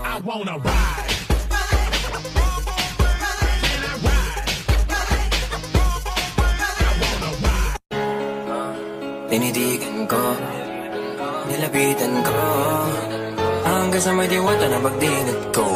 I wanna ride. Tinitigan ko, nilapitan ko, hanggang sa may diwata na magdinat ko.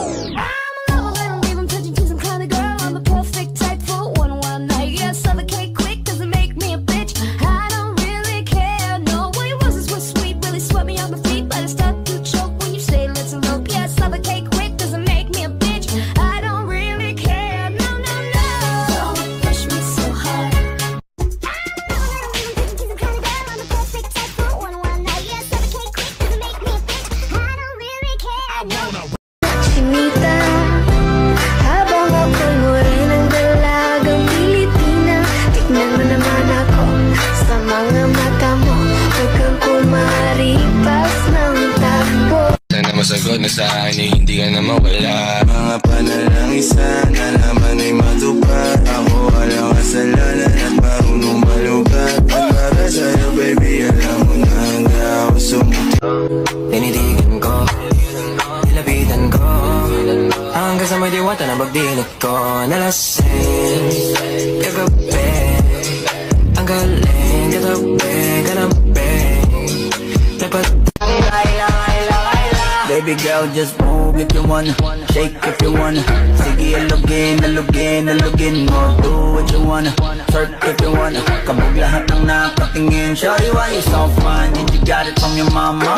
Masagot na sa akin eh, hindi ka na mawala. Mga panalangin sana naman ay matupad. Ako walang kasalanan at marunong malugat. At para sa'yo baby, alam mo na hanggang ako sumuti. Tinitigan ko, nilapitan ko, hanggang sa may diwata na magdinat ko. Nalasing, kagabi, ang galing, katabi, kalambing, dapat. Baby girl, just move if you wanna, shake if you wanna. Sige, alugin mo, do what you wanna, twerk if you wanna. Kabog lahat ng nakatingin. Shawty, why you so fine? And you got it from your mama.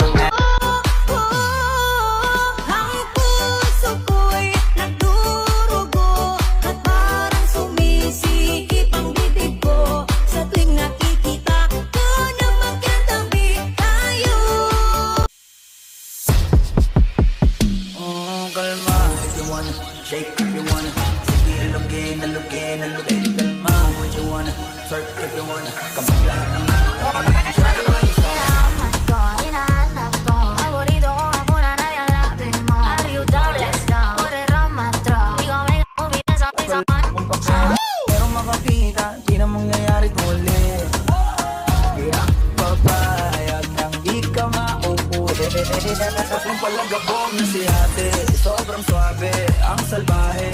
Shake if you wanna, sige alugin, kalma. What you wanna, twerk if you wanna. Kabog lahat ng pero makakita, di na mangyayari ulit. Di ako papayag nang di ka mauuli. Yung palagabong na si ate, sobrang swabe, ang salbahe.